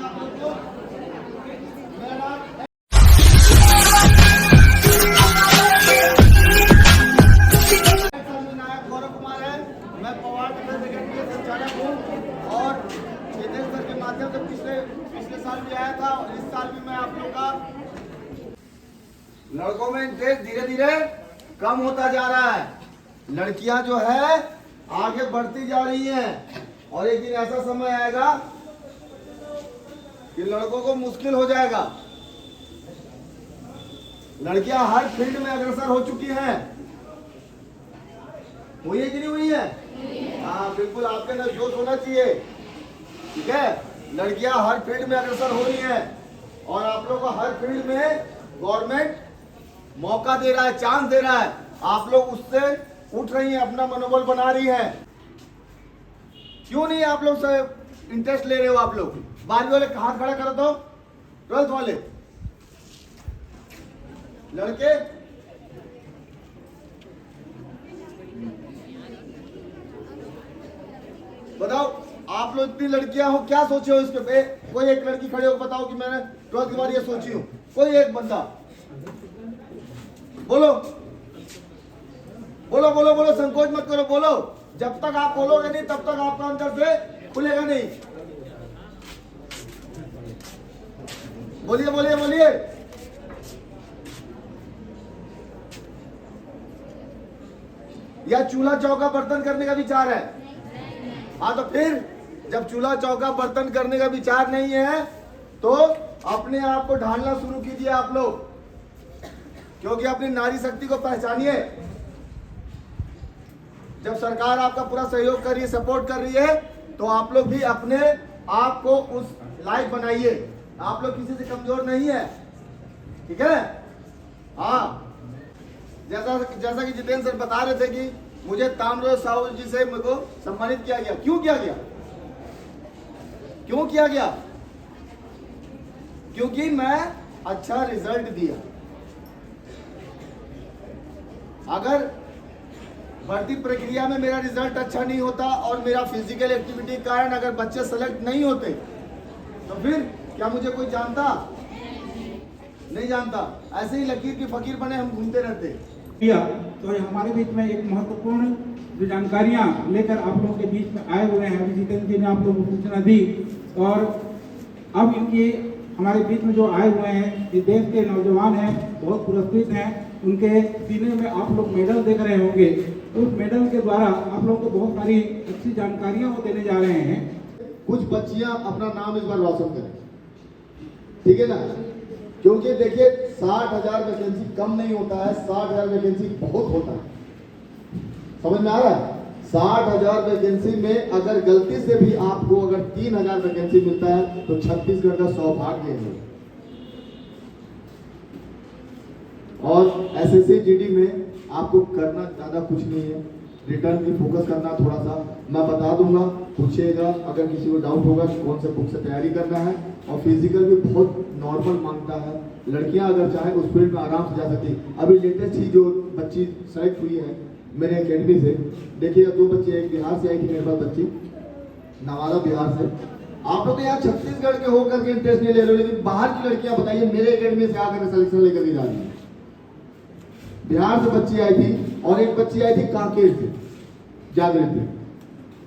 आप लोग को। मेरा नाम गौरव कुमार है। मैं पवार डिफेंस एकेडमी का संचालक हूँ और चेतन सर के माध्यम से पिछले साल भी आया था और इस साल भी मैं आप लोग का लड़कों में इंटरेस्ट धीरे धीरे कम होता जा रहा है। लड़कियां जो है आगे बढ़ती जा रही हैं और एक दिन ऐसा समय आएगा कि लड़कों को मुश्किल हो जाएगा। लड़कियां हर फील्ड में अग्रसर हो चुकी हैं। हुई है कि नहीं हुई है? हाँ बिल्कुल, आपके अंदर जोश होना चाहिए। ठीक है, लड़कियां हर फील्ड में अग्रसर हो रही हैं और आप लोग को हर फील्ड में गवर्नमेंट मौका दे रहा है, चांस दे रहा है। आप लोग उससे उठ रही हैं, अपना मनोबल बना रही हैं। क्यों नहीं आप लोग से इंटरेस्ट ले रहे हो? आप लोग 12वीं वाले हाथ खड़ा करो तो, 12th वाले लड़के बताओ, आप लोग इतनी लड़कियां हो, क्या सोचे हो इसके पे? कोई एक लड़की खड़े हो बताओ कि मैंने 12th के बाद ये सोची हूं। कोई एक बंदा बोलो बोलो बोलो बोलो, संकोच मत करो, बोलो। जब तक आप बोलोगे नहीं तब तक आपका अंदर से खुलेगा नहीं। बोलिए बोलिए बोलिए। या चूल्हा चौका बर्तन करने का विचार है? हाँ, तो फिर जब चूल्हा चौका बर्तन करने का विचार नहीं है तो अपने आप को ढालना शुरू कीजिए आप लोग, क्योंकि अपनी नारी शक्ति को पहचानिए। जब सरकार आपका पूरा सहयोग कर रही है, सपोर्ट कर रही है, तो आप लोग भी अपने आप को उस लायक बनाइए। आप लोग किसी से कमजोर नहीं है, ठीक है? हाँ, जैसा कि जितेंद्र सर बता रहे थे कि मुझे ताम्रध्वज साहू जी से मेरे को सम्मानित किया गया। क्यों किया गया? क्यों किया गया? क्योंकि मैं अच्छा रिजल्ट दिया। अगर भर्ती प्रक्रिया में मेरा रिजल्ट अच्छा नहीं होता और मेरा फिजिकल एक्टिविटी के कारण अगर बच्चे सेलेक्ट नहीं होते तो फिर क्या मुझे कोई जानता? नहीं जानता। ऐसे ही लकीर की फकीर बने हम घूमते रहते। तो हमारे बीच में एक महत्वपूर्ण जो जानकारियां लेकर आप लोगों के बीच में आए हुए हैं, अभी जितेंद्र जी ने आप लोगों को सूचना दी और अब इनके हमारे बीच में जो आए हुए हैं ये देश के नौजवान हैं, बहुत पुरस्कृत हैं। उनके सीने में आप लोग मेडल देख रहे होंगे। उस मेडल के द्वारा आप लोगों को बहुत सारी अच्छी जानकारियां वो देने जा रहे हैं। कुछ बच्चियां अपना नाम इस बार रोशन करें, ठीक है ना? क्योंकि देखिए 60,000 वैकेंसी कम नहीं होता है, 60,000 वैकेंसी बहुत होता है। समझ में आ रहा है? 60,000 वैकेंसी में अगर गलती से भी आपको अगर 3,000 वैकेंसी मिलता है तो छत्तीसगढ़ का सौभाग्य है। और एसएससी जीडी में आपको करना ज्यादा कुछ नहीं है, रिटर्न की फोकस करना थोड़ा सा मैं बता दूंगा, पूछिएगा अगर किसी को डाउट होगा कि कौन से बुक से तैयारी करना है। और फिजिकल भी बहुत नॉर्मल मांगता है। लड़कियां अगर चाहे उस फील्ड में आराम से जा सकती। अभी लेटेस्ट ही जो बच्ची सेलेक्ट हुई है मेरे एकेडमी से, देखिए 2 बच्ची, एक बिहार से आई थी मेरे पास बच्ची, नवादा बिहार से। आप लोग यहाँ छत्तीसगढ़ के होकर के इंटरेस्ट नहीं ले रहे, लेकिन बाहर की लड़कियां बताइए मेरे एकेडमी से आकर सिलेक्शन लेकर के जा रही है। बिहार से बच्ची आई थी और एक बच्ची आई थी कांकेर से, जागृति।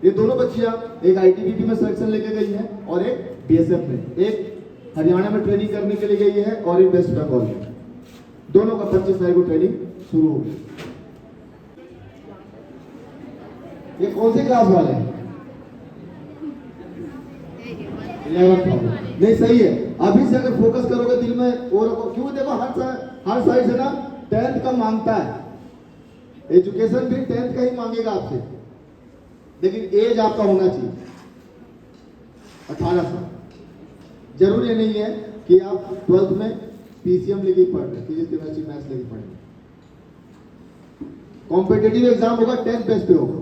ये दोनों बच्चियां, एक आईटीबीपी में सिलेक्शन लेके गई है और एक बीएसएफ में, एक हरियाणा में ट्रेनिंग करने के लिए गई है और एक वेस्ट बंगाल में। दोनों का 25 तारीख को ट्रेनिंग शुरू होगी। ये कौन सी क्लास वाले हैं? 11th वाले। नहीं, सही है। अभी से अगर फोकस करोगे दिल में वो रखो, क्यों? देखो हर साइड से ना 10th का मांगता है, एजुकेशन भी 10th का ही मांगेगा आपसे, लेकिन एज आपका होना चाहिए 18 साल। जरूरी नहीं है कि आप 12th में पीसीएम लेके पढ़ रहे, फिजिक्स केमिस्ट्री मैथ्स लेके पढ़ रहे। कॉम्पिटिटिव एग्जाम होगा 10th बेस पे होगा,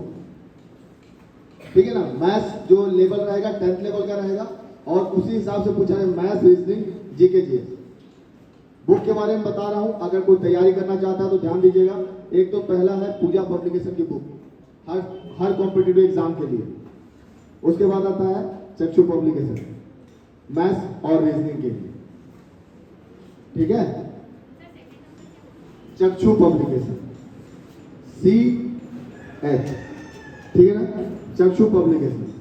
ठीक है ना? मैथ्स जो लेवल रहेगा 10th लेवल का रहेगा और उसी हिसाब से पूछा है maths, reasoning, GK, GS. Book के बारे में बता रहा हूं, अगर कोई तैयारी करना चाहता है तो ध्यान दीजिएगा। एक तो पहला है पूजा पब्लिकेशन की बुक, हर कॉम्पिटिटिव एग्जाम के लिए। उसके बाद आता है चक्षु पब्लिकेशन, मैथ्स और रीजनिंग के लिए, ठीक है। चक्षु पब्लिकेशन, CH, ठीक है ना, चक्षु पब्लिकेशन।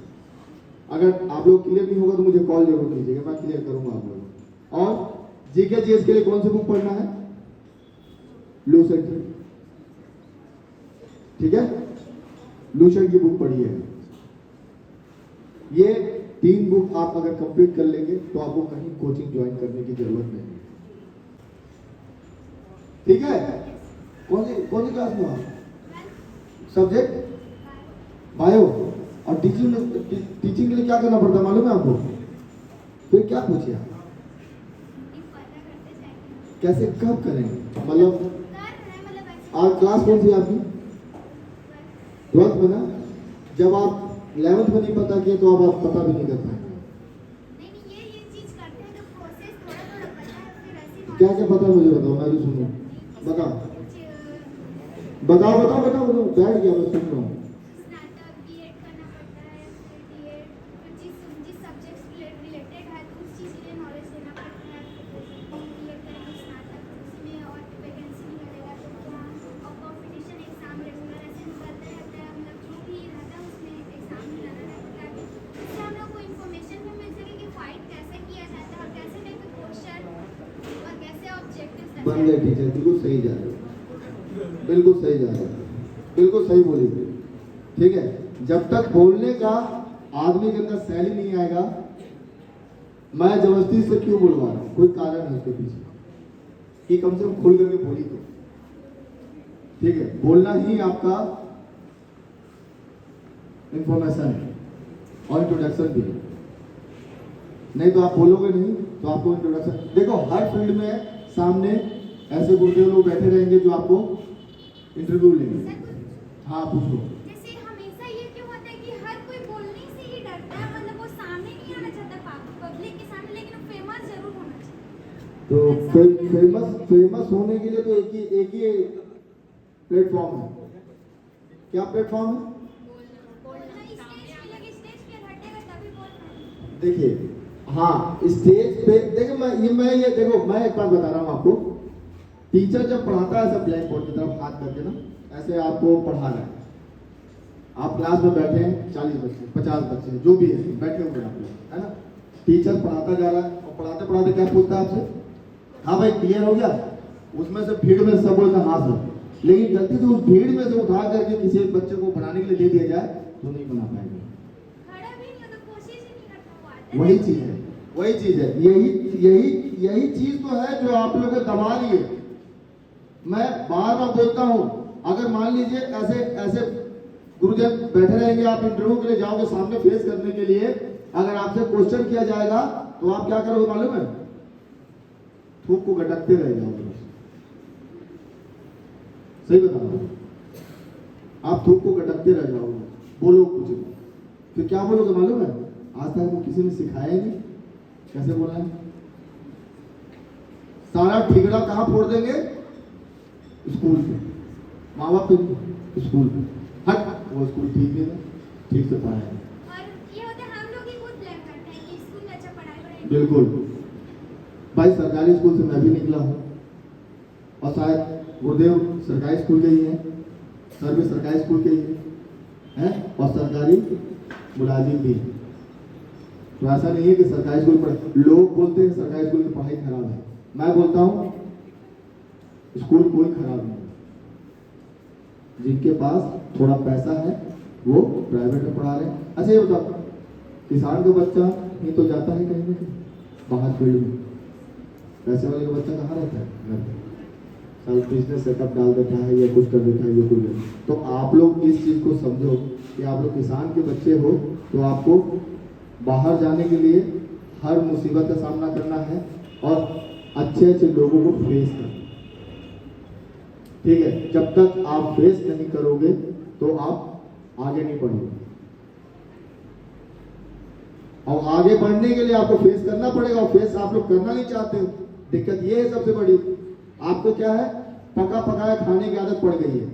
अगर आप लोग क्लियर नहीं होगा तो मुझे कॉल जरूर कीजिएगा, मैं क्लियर करूंगा आप लोग। और जीके जीएस के लिए कौन सी बुक पढ़ना है? लूसेंट, ठीक है, लूसेंट की बुक पढ़िए। ये 3 बुक आप अगर कंप्लीट कर लेंगे तो आपको कहीं कोचिंग ज्वाइन करने की जरूरत नहीं, ठीक है। कौन सी क्लास में आप? Subject bio. और टीचिंग के लिए क्या करना पड़ता है मालूम है आपको? फिर क्या पूछिए आप? कैसे कब करेंगे? मतलब आज क्लास कौन सी आपकी? 12th में ना। जब आप 11th में नहीं पता किया तो अब आप पता भी नहीं कर पाएंगे। क्या क्या पता मुझे बताओ, मैं भी सुनूं। बताओ बताओ बताओ बताओ बताओ, बैठ गया मैं सुन रहा हूँ। बन गए टीचर, बिल्कुल सही जा रहे हो, बिल्कुल सही जा रहे हो, बिल्कुल सही बोली। ठीक है, जब तक बोलने का आदमी के अंदर शैली नहीं आएगा, मैं जबरदस्ती से क्यों बोलवा रहा हूँ, कोई कारण है उसके पीछे कि कम से कम खुल करके बोली तो, ठीक है। बोलना ही आपका इंफॉर्मेशन है और इंट्रोडक्शन भी है। नहीं तो आप बोलोगे नहीं तो आपको इंट्रोडक्शन, देखो हर फील्ड में सामने ऐसे गुरुदेव लोग बैठे रहेंगे जो आपको इंटरव्यू लेंगे। हाँ पूछो। जैसे हमेशा ये क्यों होता है कि हर कोई बोलने से ही डरता है, मतलब वो सामने नहीं आना चाहता पब्लिक के सामने, लेकिन वो फेमस जरूर होना चाहिए। तो फेमस होने के लिए तो एक ही प्लेटफॉर्म है। क्या प्लेटफॉर्म है? देखिए हाँ, स्टेज पे देखो, मैं ये देखो, मैं एक बात बता रहा हूँ आपको। टीचर जब पढ़ाता है ऐसा ब्लैक बोर्ड की तरफ हाथ करके ना, ऐसे आपको पढ़ा रहा है, आप क्लास में बैठे हैं, 40 बच्चे 50 बच्चे जो भी है बैठे हुए आप लोग, है ना। टीचर पढ़ाता जा रहा है और पढ़ाते पढ़ाते क्या पूछता है आपसे? हाँ भाई क्लियर हो गया? उसमें से भीड़ में सब बोलते हाँ सर, लेकिन गलती से उस भीड़ में से उठा करके किसी एक बच्चे को बनाने के लिए दे दिया जाए तो नहीं बना पाएंगे। वही चीज है, वही चीज है, यही चीज तो है जो आप लोगों को दबा रही है। मैं बार बार बोलता हूं, अगर मान लीजिए ऐसे गुरुजन बैठे रहेंगे, आप इंटरव्यू के लिए जाओगे सामने फेस करने के लिए, अगर आपसे क्वेश्चन किया जाएगा तो आप क्या करोगे मालूम है? थूक को गटकते रह जाओगे। सही बता रहा हूं, आप थूक को गटकते रह जाओगे, बोलो कुछ नहीं। फिर क्या बोलोगे मालूम है? आज तक वो किसी ने सिखाया ही नहीं कैसे बोलना है। सारा ठिगड़ा कहां फोड़ देंगे? स्कूल पे, माँ बाप पे, स्कूल पे। हट, वो स्कूल ठीक नहीं था, ठीक से पढ़ाया। और ये होता है हम लोग ही खुद ब्लेम करते हैं कि स्कूल में अच्छा पढ़ाई। बिल्कुल भाई, सरकारी स्कूल से मैं भी निकला हूँ और शायद गुरुदेव सरकारी स्कूल के ही हैं, सर भी सरकारी स्कूल के ही हैं, और सरकारी मुलाजिम भी। तो ऐसा नहीं है कि सरकारी स्कूल पढ़े, लोग बोलते हैं सरकारी स्कूल की पढ़ाई खराब है, मैं बोलता हूँ स्कूल कोई खराब नहीं है। जिनके पास थोड़ा पैसा है वो प्राइवेट में पढ़ा रहे हैं। अच्छा ये बताओ, किसान का बच्चा ही तो जाता है कहीं ना कहीं बाहर फील्ड में, पैसे वाले का बच्चा कहाँ रहता है? घर में साल बिजनेस सेटअप डाल देता है या कुछ कर देता है, ये कुछ। तो आप लोग इस चीज को समझो कि आप लोग किसान के बच्चे हो तो आपको बाहर जाने के लिए हर मुसीबत का सामना करना है और अच्छे अच्छे लोगों को फेस करना, ठीक है। जब तक आप फेस नहीं करोगे तो आप आगे नहीं बढ़ोगे, और आगे बढ़ने के लिए आपको फेस करना पड़ेगा, और फेस आप लोग करना नहीं चाहते हो। दिक्कत ये है सबसे बड़ी, आपको क्या है, पका पकाया खाने की आदत पड़ गई है।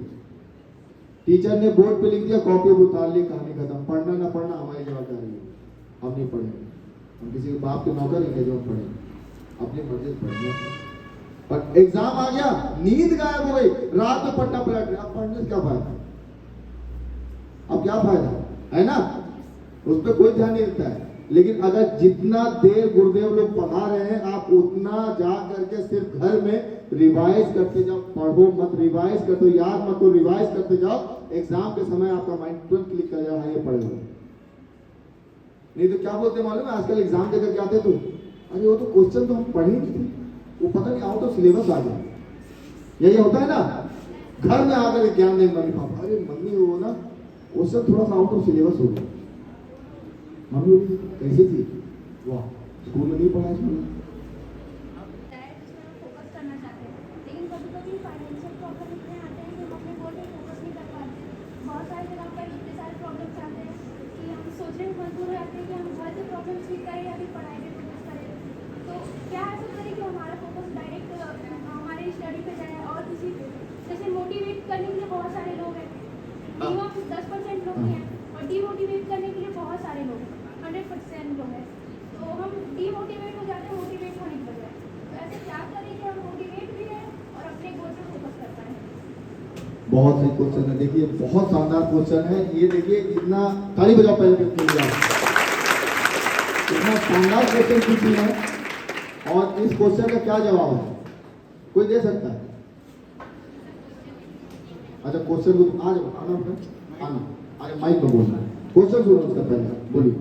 टीचर ने बोर्ड पे लिख दिया, कॉपी उतार ली, कहानी खत्म। पढ़ना ना पढ़ना हमारी जवाबदारी है, हम नहीं पढ़ेंगे। हम किसी के बाप के नौकर नहीं है जो हम पढ़े, अपनी मर्जी से पढ़ेंगे। पर एग्जाम आ गया, नींद गायब हो गई, रात में पढ़ना पलट गया, अब पढ़ने से क्या फायदा? अब क्या फायदा है ना, उस पर कोई ध्यान नहीं देता है। लेकिन अगर जितना देर गुरुदेव लोग पढ़ा रहे हैं आप उतना जा करके सिर्फ घर में रिवाइज करते जाओ, पढ़ो मत, रिवाइज करते हो, याद मत हो, रिवाइज करते जाओ, एग्जाम के समय आपका माइंड तुरंत क्लिक कर जाए, हाँ ये पढ़े हुए। नहीं तो क्या बोलते मालूम है, आजकल एग्जाम देकर के आते तो अरे वो तो क्वेश्चन तो हम पढ़े ही थे, वो पता नहीं आउट ऑफ सिलेबस आ गया। यही होता है ना, घर में आकर ज्ञान नहीं मम्मी पापा, अरे मम्मी वो ना क्वेश्चन थोड़ा सा आउट ऑफ सिलेबस हो गया। मम्मी कैसे थी, वाह स्कूल में नहीं पढ़ा इसमें। फोकस करना चाहते हैं, लेकिन कभी कभी फाइनेंशियल प्रॉब्लम इतने आते हैं कि हम अपने गोल पे फोकस नहीं कर पाते। बहुत सारे जगह पर इतने सारे प्रॉब्लम्स आते हैं कि हम सोचने में मजबूर हो जाते हैं कि हम घर से प्रॉब्लम ठीक करें या फिर पढ़ाई पे फोकस करें। तो क्या ऐसा करें कि हमारा फोकस डायरेक्ट हमारे स्टडी पे जाए और किसी जैसे मोटिवेट करने के लिए बहुत सारे लोग हैं, 10% लोग ही हैं, और डीमोटिवेट करने के लिए बहुत सारे लोग हैं, 100% लोग हैं। तो हम डीमोटिवेट हो जाते हैं मोटिवेट होने की बजाय। तो ऐसे क्या करें कि हम मोटिवेट भी रहें और अपने गोल पे फोकस कर पाएं? बहुत सही क्वेश्चन है, देखिए बहुत शानदार क्वेश्चन है ये। देखिए इतना ताली बजाओ पहले इतना शानदार क्वेश्चन पूछी है, और इस क्वेश्चन का क्या जवाब है कोई दे सकता है? अच्छा क्वेश्चन को आज आना अरे माइक में बोलना है, क्वेश्चन सुनो उसका पहले बोलिए।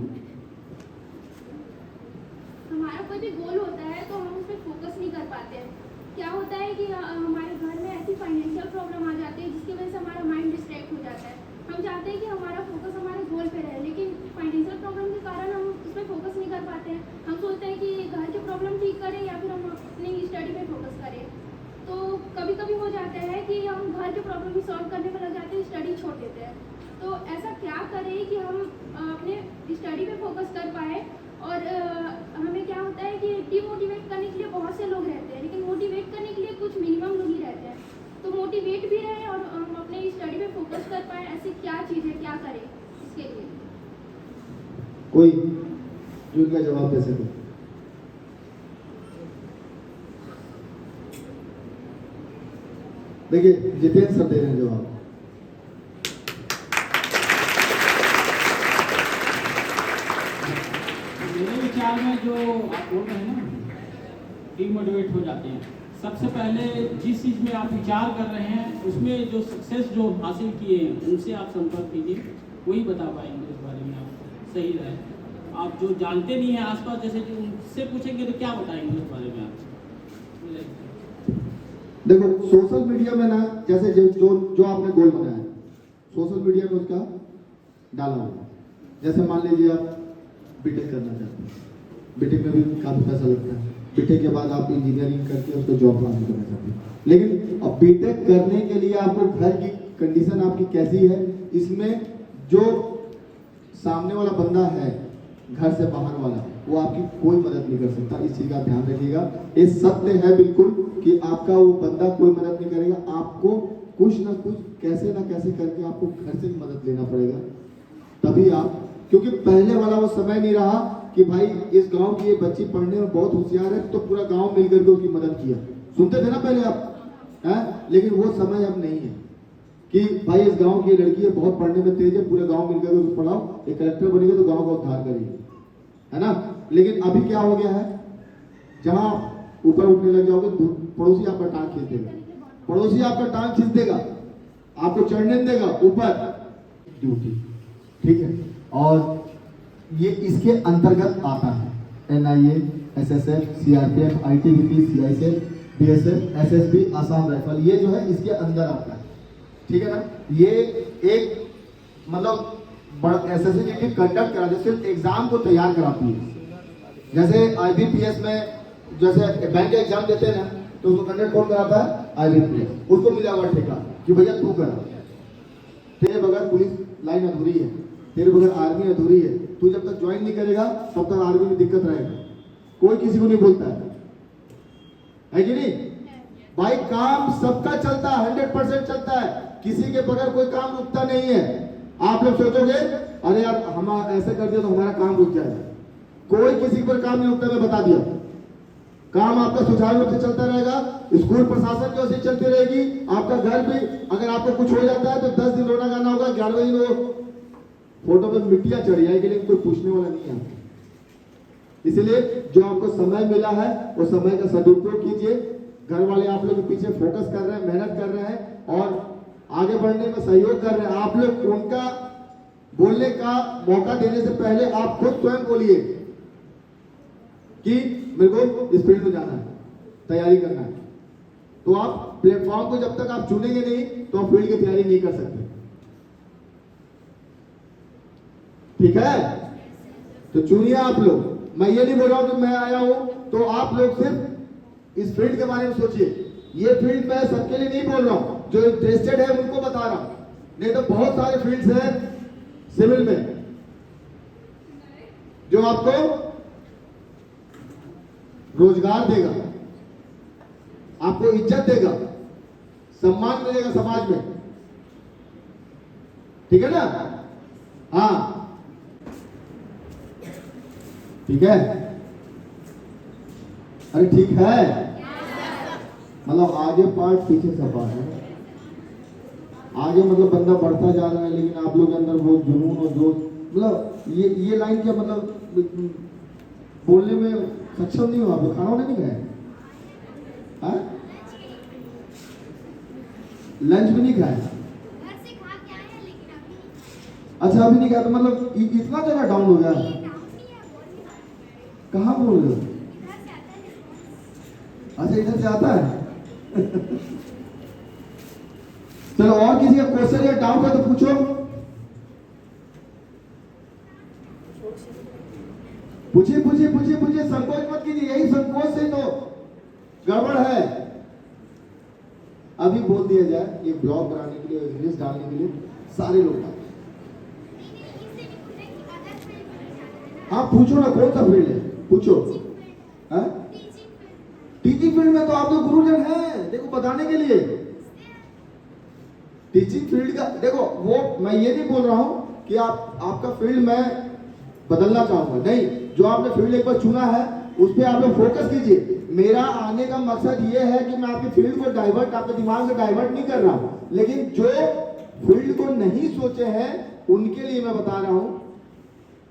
हमारा कोई भी गोल होता है तो हम उस पर फोकस नहीं कर पाते हैं। क्या होता है कि हमारे घर में ऐसी फाइनेंशियल प्रॉब्लम आ जाती है जिसकी वजह से हमारा माइंड डिस्ट्रैक्ट हो जाता है। हम चाहते हैं कि हमारा फोकस हमारे गोल पे रहे, लेकिन फाइनेंशियल प्रॉब्लम के कारण हम उस पर फोकस नहीं कर पाते हैं। हम सोचते हैं कि घर के प्रॉब्लम ठीक करें या फिर हम अपनी स्टडी पे फोकस करें। तो कभी कभी हो जाता है कि हम घर के प्रॉब्लम भी सॉल्व करने में लग जाते हैं, स्टडी छोड़ देते हैं। तो ऐसा क्या करें कि हम अपने स्टडी पे फोकस कर पाए? और हमें क्या होता है कि डीमोटिवेट करने के लिए बहुत से लोग रहते हैं, लेकिन मोटिवेट करने के लिए कुछ मिनिमम लोग ही रहते हैं। तो मोटिवेट भी रहे और हम अपने स्टडी पे फोकस कर पाए, ऐसी क्या चीज़ है, क्या करें इसके लिए? कोई जो इनका जवाब दे सके? देखिए जितेंद्र सर दे रहे हैं जवाब। मेरे विचार में जो आप बोल रहे हैं ना डीमोटिवेट हो जाते हैं, सबसे पहले जिस चीज़ में आप विचार कर रहे हैं उसमें जो सक्सेस जो हासिल किए हैं उनसे आप संपर्क कीजिए, वही बता पाएंगे इस बारे में आप सही रहे। आप जो जानते नहीं हैं आसपास, जैसे कि उनसे पूछेंगे तो क्या बताएंगे उस बारे में आप? देखो सोशल मीडिया में ना जैसे जो आपने गोल बनाया सोशल मीडिया में उसका डाला हुआ, जैसे मान लीजिए आप बीटेक करना चाहते हैं, बीटेक में भी काफी पैसा लगता है, बीटेक के बाद आप इंजीनियरिंग करके उसको जॉब हासिल करना चाहते हैं, लेकिन अब बीटेक करने के लिए आपको घर की कंडीशन आपकी कैसी है, इसमें जो सामने वाला बंदा है घर से बाहर वाला वो आपकी कोई मदद नहीं कर सकता। इस चीज का ध्यान रखिएगा, ये सत्य है बिल्कुल कि आपका वो बंदा कोई मदद नहीं करेगा, आपको कुछ ना कुछ कैसे ना कैसे करके आपको घर से मदद लेना पड़ेगा, तभी आप, क्योंकि पहले वाला वो समय नहीं रहा कि भाई इस गांव की ये बच्ची पढ़ने में बहुत होशियार है तो पूरा गांव मिलकर के उसकी मदद किया, सुनते थे ना पहले आप हैं? लेकिन वो समय अब नहीं है कि भाई इस गांव की लड़की है बहुत पढ़ने में तेज है, पूरे गांव मिलकर उसको पढ़ाओ, एक कलेक्टर बनेगा तो गांव का उद्धार करेगी, है ना। लेकिन अभी क्या हो गया है, जहां ऊपर उठने लग जाओगे पड़ोसी आपका टांग खींच देगा, पड़ोसी आपका टांग खींच देगा, आपको चढ़ने देगा ऊपर ड्यूटी, ठीक है। और ये इसके अंतर्गत आता है NIA, SSF, CRPF, ITBP, CISF, BSF, SSB, Assam rifle, ये जो है इसके अंदर आता है, ठीक है ना। ये एक मतलब SSC कंडक्ट कराती है, सिर्फ एग्जाम को तैयार कराती है। जैसे IBPS में जैसे बैंक का एग्जाम देते हैं ना तो उसको कंडक्ट कौन कराता है? IBPS, उसको मिला हुआ ठेका कि भैया तू करा, तेरे बगैर पुलिस लाइन अधूरी है, तेरे बगैर आर्मी अधूरी है, तू जब तक ज्वाइन नहीं करेगा तब तक आर्मी में दिक्कत रहेगा, कोई किसी को नहीं बोलता है कि नहीं भाई, काम सबका चलता है, 100% चलता है, किसी के बगैर कोई काम रुकता नहीं है। आप लोग सोचोगे अरे यार हम ऐसे कर दिया तो हमारा काम रुक जाएगा, कोई किसी पर काम नहीं उठता, मैं बता दिया। काम आपका सुचारू रूप से चलता रहेगा, स्कूल प्रशासन की ओर से चलती रहेगी, आपका घर भी, अगर आपको कुछ हो जाता है तो 10 दिन रोना गाना होगा, 11वें दिन वो फोटो में मिट्टियां चढ़ जाएगी, लेकिन कोई पूछने वाला नहीं है। इसलिए जो आपको समय मिला है वो समय का सदुपयोग कीजिए। घर वाले आप लोग के पीछे फोकस कर रहे हैं, मेहनत कर रहे हैं और आगे बढ़ने में सहयोग कर रहे हैं। आप लोग उनका बोलने का मौका देने से पहले आप खुद स्वयं बोलिए कि मेरे को इस फील्ड में जाना है, तैयारी करना है। तो आप प्लेटफॉर्म को जब तक आप चुनेंगे नहीं तो आप फील्ड की तैयारी नहीं कर सकते। ठीक है, तो चुनिए आप लोग। मैं ये नहीं बोल रहा हूं कि मैं आया हूं तो आप लोग सिर्फ इस फील्ड के बारे में सोचिए। ये फील्ड मैं सबके लिए नहीं बोल रहा हूं, जो इंटरेस्टेड है उनको बता रहा हूं, नहीं तो बहुत सारे फील्ड्स हैं सिविल में जो आपको रोजगार देगा, आपको इज्जत देगा, सम्मान मिलेगा समाज में। ठीक है ना? हाँ, ठीक है। अरे ठीक है, मतलब आगे पार्ट पीछे सब बात है। आगे मतलब बंदा बढ़ता जा रहा है, लेकिन आप लोग के अंदर वो जुनून और जोश, मतलब ये लाइन क्या, मतलब बोलने में सक्षम नहीं हो आप लोग। खाना वाने नहीं खाए? लंच भी नहीं खाए? अच्छा, अभी नहीं खाया तो मतलब इतना जगह डाउन हो गया? कहाँ बोल रहे हो? अच्छा, इधर से आता है। चलो, और किसी का क्वेश्चन या डाउट है तो पूछो। पूछिए पूछिए पूछिए पूछिए, संकोच मत कीजिए। यही संकोच से तो गड़बड़ है। अभी बोल दिया जाए एक ब्लॉग बनाने के लिए, रील्स डालने के लिए सारे लोग आते हैं। हाँ, पूछो ना, कौन सा फील्ड है पूछो। टीचिंग फील्ड में तो आप तो गुरुजन हैं, देखो बताने के लिए। टीचिंग फील्ड का देखो, वो मैं ये नहीं बोल रहा हूं कि आपका फील्ड मैं बदलना चाहूंगा, नहीं। जो आपने फील्ड एक बार चुना है उस पर आप लोग फोकस कीजिए। मेरा आने का मकसद ये है कि मैं आपकी फील्ड को डाइवर्ट, आपके दिमाग से डाइवर्ट नहीं कर रहा हूं, लेकिन जो फील्ड को नहीं सोचे हैं उनके लिए मैं बता रहा हूं,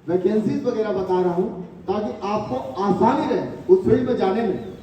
वैकेंसीज वगैरह बता रहा हूं, ताकि आपको आसानी रहे उस फील्ड में जाने में।